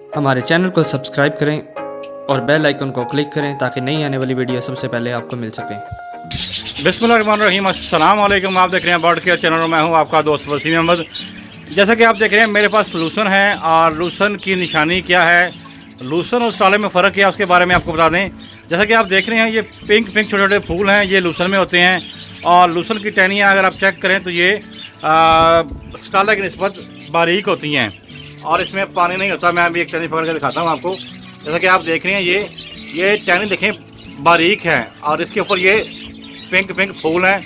हमारे चैनल को सब्सक्राइब करें और बेल आइकन को क्लिक करें ताकि नई आने वाली वीडियो सबसे पहले आपको मिल सके। बिस्मिल्लाहिर्रहमानिर्रहीम, अस्सलाम वालेकुम। आप देख रहे हैं बर्ड केयर चैनल और मैं हूं आपका दोस्त वसीम अहमद। जैसा कि आप देख रहे हैं मेरे पास लूसन है और लूसन की निशानी क्या है, लूसन और स्टाले में फ़र्क क्या है, उसके बारे में आपको बता दें। जैसा कि आप देख रहे हैं ये पिंक पिंक छोटे छोटे फूल हैं, ये लूसन में होते हैं। और लूसन की टहनियाँ अगर आप चेक करें तो ये स्टाला की निस्बत बारीक होती हैं और इसमें पानी नहीं होता। मैं अभी एक टहनी पकड़ के दिखाता हूँ आपको। जैसा कि आप देख रहे हैं ये टहनी देखें बारीक है और इसके ऊपर ये पिंक पिंक फूल हैं,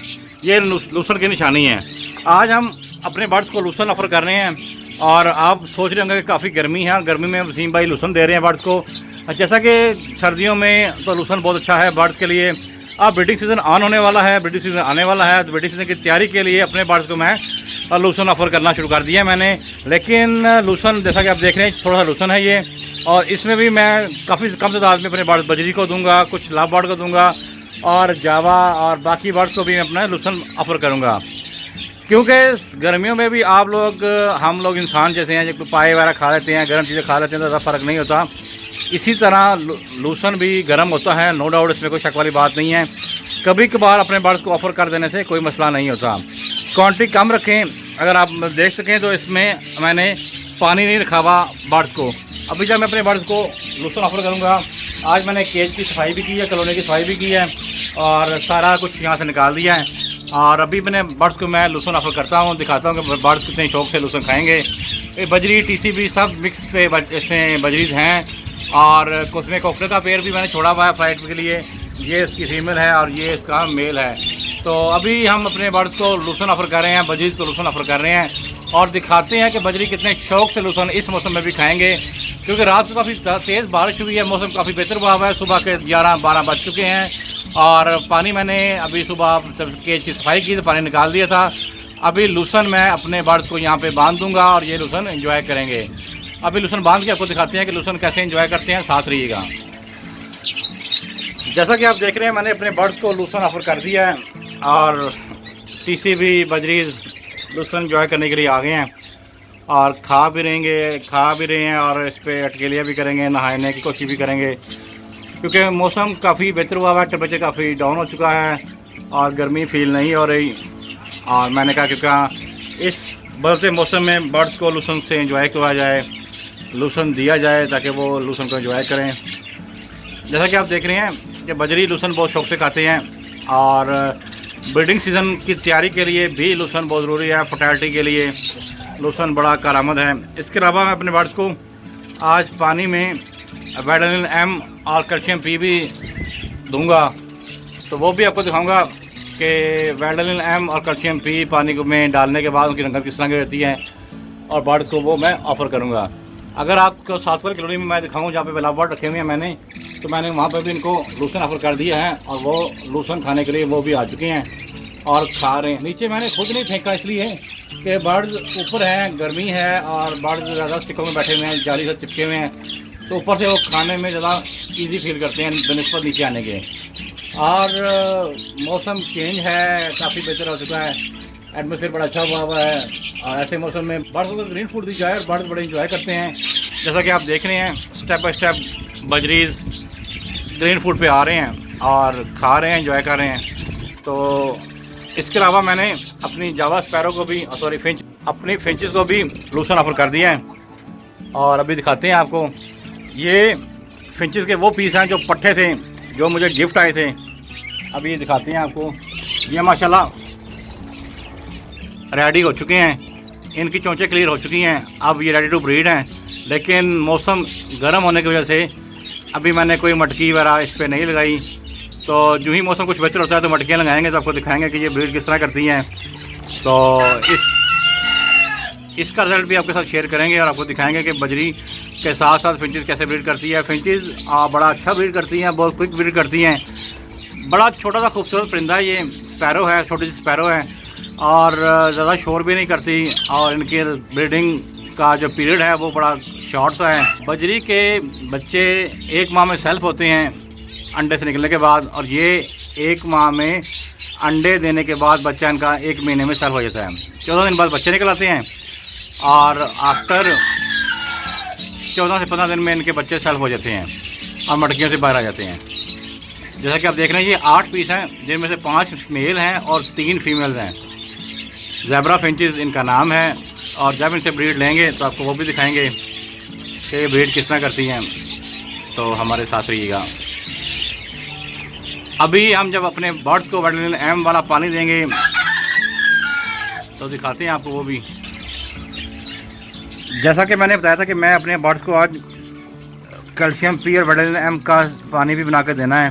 ये लूसन की निशानी है। आज हम अपने बर्ड्स को लूसन ऑफ़र कर रहे हैं और आप सोच रहे होंगे कि काफ़ी गर्मी है और गर्मी में वसीम भाई लूसन दे रहे हैं बर्ड्स को। जैसा कि सर्दियों में तो लूसन बहुत अच्छा है बर्ड्स के लिए। अब ब्रीडिंग सीज़न ऑन होने वाला है, ब्रीडिंग सीज़न आने वाला है, तो ब्रीडिंग सीज़न की तैयारी के लिए अपने बर्ड्स को मैं लूसन ऑफ़र करना शुरू कर दिया है मैंने। लेकिन लूसन जैसा कि आप देख रहे हैं थोड़ा सा लूसन है ये, और इसमें भी मैं काफ़ी कम तादाद में अपने बर्ड्स बजरी को दूंगा, कुछ लाभ बर्ड को दूंगा और जावा और बाकी बर्ड्स को भी मैं अपना लूसन ऑफ़र करूंगा। क्योंकि गर्मियों में भी आप लोग हम लोग इंसान जैसे हैं, जो पाए वगैरह खा लेते हैं, गर्म चीज़ें खा लेते हैं, तो ज़्यादा फ़र्क नहीं होता। इसी तरह लूसन भी गर्म होता है, नो डाउट, इसमें कोई शक वाली बात नहीं है। कभी कभार अपने बर्ड्स को ऑफ़र कर देने से कोई मसला नहीं होता। क्वांटिटी कम रखें। अगर आप देख सकें तो इसमें मैंने पानी नहीं रखा हुआ बर्ड्स को। अभी जब मैं अपने बर्ड्स को लूसन ऑफ़र करूँगा, आज मैंने केज की सफाई भी की है, कॉलोनी की सफाई भी की है और सारा कुछ यहाँ से निकाल दिया है। और अभी मैंने बर्ड्स को मैं लूसन ऑफ़र करता हूँ, दिखाता हूँ कि बर्ड्स कितने शौक से लूसन खाएंगे। ये बजरी TCB सब मिक्स पे इसमें बजरीज हैं और उसमें कोकरे का पेड़ भी मैंने छोड़ा हुआ है फ्लाइट के लिए। ये इसकी फीमेल है और ये इसका मेल है। तो अभी हम अपने बर्ड्स को लूसन ऑफ़र कर रहे हैं, बजरीज को लूसन ऑफ़र कर रहे हैं और दिखाते हैं कि बजरी कितने शौक से लूसन इस मौसम में भी खाएंगे। क्योंकि रात को काफ़ी तेज़ बारिश हुई है, मौसम काफ़ी बेहतर हुआ है। सुबह के 11-12 बज चुके हैं और पानी मैंने अभी सुबह केज की सफाई की तो पानी निकाल दिया था। अभी लूसन मैं अपने बर्ड्स को यहाँ पे बांध दूंगा और ये लूसन एंजॉय करेंगे। अभी लूसन बांध के आपको दिखाते हैं कि लूसन कैसे एंजॉय करते हैं, साथ रहिएगा। जैसा कि आप देख रहे हैं मैंने अपने बर्ड्स को लूसन ऑफ़र कर दिया है और TCB बजरीज लूसन एंजॉय करने के लिए आ गए हैं और खा भी रहे हैं और इस पर अटकेलियाँ भी करेंगे, नहाने की कोशिश भी करेंगे। क्योंकि मौसम काफ़ी बेहतर हुआ है, टेम्परेचर काफ़ी डाउन हो चुका है और गर्मी फील नहीं हो रही। और मैंने कहा क्योंकि इस बदलते मौसम में बर्ड्स को लूसन से एंजॉय किया जाए, लूसन दिया जाए ताकि वो लूसन को एंजॉय करें। जैसा कि आप देख रहे हैं कि बजरी लूसन बहुत शौक से खाते हैं और ब्रीडिंग सीज़न की तैयारी के लिए भी लूसन बहुत ज़रूरी है। फर्टिलिटी के लिए लूसन बड़ा कारआमद है। इसके अलावा मैं अपने बर्ड्स को आज पानी में वाइटामिन M और कैल्शियम P भी दूंगा, तो वो भी आपको दिखाऊंगा कि वाइटामिन M और कैल्शियम P पानी में डालने के बाद उनकी रंगत किस तरह की रहती है और बर्ड्स को वो मैं ऑफ़र करूंगा। अगर आपको साथ वाली कॉलोनी में मैं दिखाऊँ जहाँ पे लाभ बर्ड रखे हुए हैं मैंने, तो मैंने वहाँ पर भी इनको लूसन ऑफ़र कर दिया है और वो लूसन खाने के लिए वो भी आ चुके हैं और खा रहे हैं। नीचे मैंने खुद नहीं फेंका इसलिए कि बर्ड्स ऊपर हैं, गर्मी है और बर्ड्स ज़्यादा स्टिकों में बैठे हुए हैं, जाली से चिपके हुए हैं, तो ऊपर से वो खाने में ज़्यादा इजी फील करते हैं बनस्पत नीचे आने के। और मौसम चेंज है, काफ़ी बेहतर हो चुका है, एटमॉस्फेयर बड़ा अच्छा हुआ है और ऐसे मौसम में बर्ड्स को ग्रीन फूड दी जाए और बर्ड्स बड़े इंजॉय करते हैं। जैसा कि आप देख रहे हैं स्टेप बाय स्टेप बजरीज ग्रीन फूड पे आ रहे हैं और खा रहे हैं, एंजॉय कर रहे हैं। तो इसके अलावा मैंने अपनी जावा स्पैरो को भी अपनी फिंचेस को भी लूसन ऑफ़र कर दिया है और अभी दिखाते हैं आपको। ये फिंचेस के वो पीस हैं जो पट्टे थे, जो मुझे गिफ्ट आए थे। अभी ये दिखाते हैं आपको। ये माशाल्लाह रेडी हो चुके हैं, इनकी चोंचें क्लियर हो चुकी हैं, अब ये रेडी टू ब्रीड हैं। लेकिन मौसम गर्म होने की वजह से अभी मैंने कोई मटकी वगैरह इस पर नहीं लगाई। तो जो ही मौसम कुछ बेहतर होता है तो मटकियाँ लगाएंगे, तो आपको दिखाएंगे कि ये ब्रीड किस तरह करती हैं। तो इसका रिजल्ट भी आपके साथ शेयर करेंगे और आपको दिखाएंगे कि बजरी के साथ साथ फिंचेस कैसे ब्रीड करती है। फिंचेस बड़ा अच्छा ब्रीड करती हैं, बहुत क्विक ब्रीड करती हैं। बड़ा छोटा सा खूबसूरत परिंदा है, ये स्पैरो है, छोटी सी स्पैरो है और ज़्यादा शोर भी नहीं करती और इनके ब्रीडिंग का जो पीरियड है वो बड़ा शॉर्ट सा है। बजरी के बच्चे 1 माह में सेल्फ होते हैं अंडे से निकलने के बाद, और ये 1 माह में अंडे देने के बाद बच्चा इनका 1 महीने में सेल्फ हो जाता है। 14 दिन बाद बच्चे निकल आते हैं और आफ्टर 14 से 15 दिन में इनके बच्चे सेल्फ हो जाते हैं और मटकियों से बाहर आ जाते हैं। जैसा कि आप देख रहे हैं ये 8 पीस हैं, जिनमें से 5 मेल हैं और 3 फीमेल्स हैं। ज़ेब्रा फिंचेस इनका नाम है, और जब इनसे ब्रीड लेंगे तो आपको वो भी दिखाएंगे कि ये ब्रीड किस तरह करती हैं, तो हमारे साथ रहिएगा। अभी हम जब अपने बर्ड्स को वाइटलिन एम वाला पानी देंगे तो दिखाते हैं आपको वो भी। जैसा कि मैंने बताया था कि मैं अपने बर्ड्स को आज कैल्शियम पी और वाइटलिन एम का पानी भी बना कर देना है।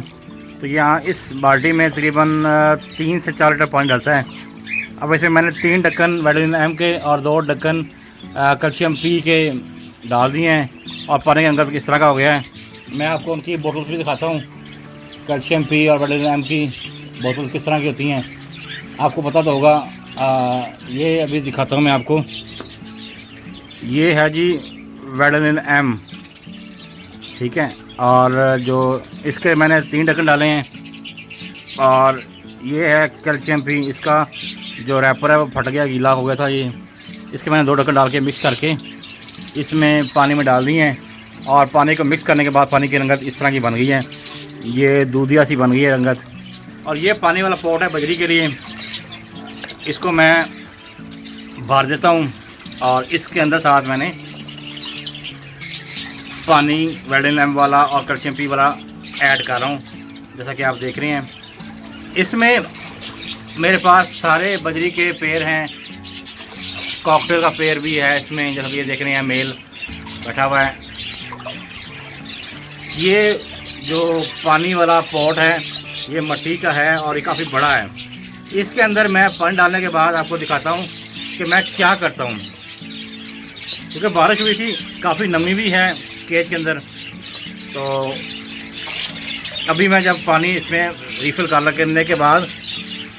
तो यहाँ इस बाल्टी में तकरीबन 3 से 4 लीटर पानी डालता है। अब इसमें मैंने 3 ढक्कन वाइटलिन एम के और 2 ढक्कन कैल्शियम पी के डाल दिए हैं, और पानी का अंदर इस तरह का हो गया है। मैं आपको उनकी बोतल्स भी दिखाता हूँ, कैल्शियम पी और वाइटलिन एम की बोतल किस तरह की होती हैं, आपको पता तो होगा। ये अभी दिखाता हूँ मैं आपको। ये है जी वाइटलिन एम, ठीक है। और जो इसके मैंने 3 ढक्कन डाले हैं, और ये है कैल्शियम पी। इसका जो रैपर है वो फट गया, गीला हो गया था ये। इसके मैंने 2 ढक्कन डाल के मिक्स करके इसमें पानी में डाल दिए हैं, और पानी को मिक्स करने के बाद पानी की रंगत इस तरह की बन गई है। ये दूधिया सी बन गई है रंगत। और ये पानी वाला पॉट है बजरी के लिए, इसको मैं भर देता हूँ, और इसके अंदर साथ मैंने पानी वाइटलिन एम वाला और कैल्शियम पी वाला ऐड कर रहा हूँ, जैसा कि आप देख रहे हैं। इसमें मेरे पास सारे बजरी के पेड़ हैं, कॉकटेल का पेड़ भी है इसमें, जैसा कि ये देख रहे हैं मेल बैठा हुआ है। ये जो पानी वाला पॉट है ये मिट्टी का है और ये काफ़ी बड़ा है। इसके अंदर मैं पानी डालने के बाद आपको दिखाता हूँ कि मैं क्या करता हूँ, क्योंकि बारिश हुई थी, काफ़ी नमी भी है केज के अंदर। तो अभी मैं जब पानी इसमें रिफ़िल करने के बाद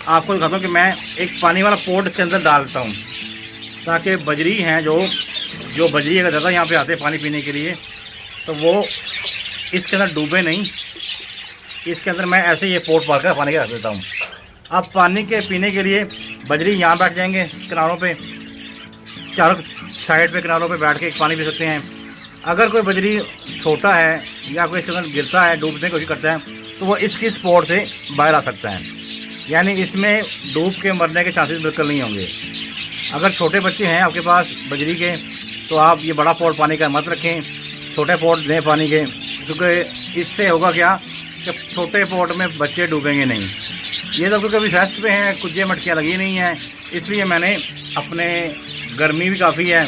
आपको दिखाता हूँ कि मैं एक पानी वाला पोट इसके अंदर डालता हूँ, ताकि बजरी हैं जो बजरी अगर ज़्यादा यहाँ पे आते हैं पानी पीने के लिए, तो वो इसके अंदर डूबे नहीं। इसके अंदर मैं ऐसे ये पोट भर कर पानी के रख देता हूँ। अब पानी के पीने के लिए बजरी यहाँ बैठ जाएंगे किनारों पे, चारों साइड पे किनारों पे बैठ के पानी पी सकते हैं। अगर कोई बजरी छोटा है या कोई इसके अंदर गिरता है, डूबने की कोशिश करता है, तो वो इसकी स्पॉट से बाहर आ सकता है, यानी इसमें डूब के मरने के चांसेस बिल्कुल नहीं होंगे। अगर छोटे बच्चे हैं आपके पास बजरी के, तो आप ये बड़ा पॉट पानी का मत रखें, छोटे पॉट दें पानी के, क्योंकि इससे होगा क्या कि छोटे पॉट में बच्चे डूबेंगे नहीं। ये तो क्योंकि अभी फेस्ट पे हैं, कुछ मटकियाँ लगी नहीं हैं, इसलिए मैंने अपने गर्मी भी काफ़ी है,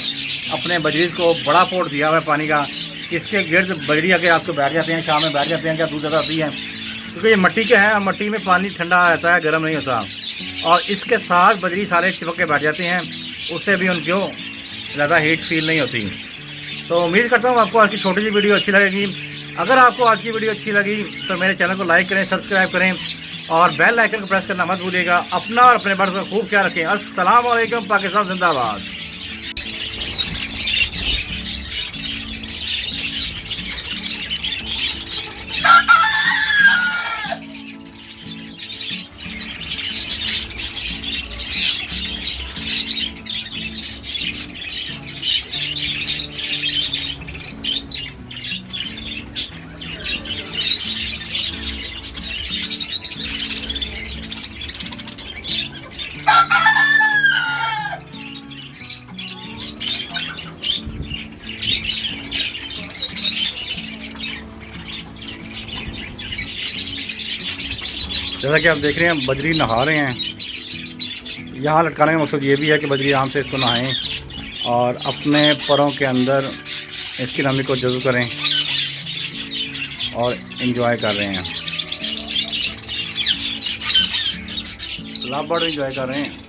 अपने बजरी को बड़ा पॉट दिया हुआ है पानी का। इसके गिर्द बजरी आके रात को बैठ जाते हैं, शाम में बैठ जाते हैं, क्या दूध ज़्यादा आती है, क्योंकि ये मिट्टी के हैं और मिट्टी में पानी ठंडा रहता है, गर्म नहीं होता। और इसके साथ बजरी सारे चिपक के बैठ जाते हैं, उससे भी उनको ज़्यादा हीट फील नहीं होती। तो उम्मीद करता हूँ आपको आज की छोटी सी वीडियो अच्छी लगेगी। अगर आपको आज की वीडियो अच्छी लगी तो मेरे चैनल को लाइक करें, सब्सक्राइब करें, और बेल आइकन को प्रेस करना मत भूलिएगा। अपना और अपने बर्ड्स का खूब ख्याल रखें। अस्सलाम वालेकुम, पाकिस्तान जिंदाबाद। जैसा कि आप देख रहे हैं बजरी नहा रहे हैं। यहाँ लटकाने का मकसद ये भी है कि बजरी आराम से इसको नहाएं और अपने परों के अंदर इसकी नमी को जज़्ब करें और इन्जॉय कर रहे हैं, लव बर्ड इन्जॉय कर रहे हैं।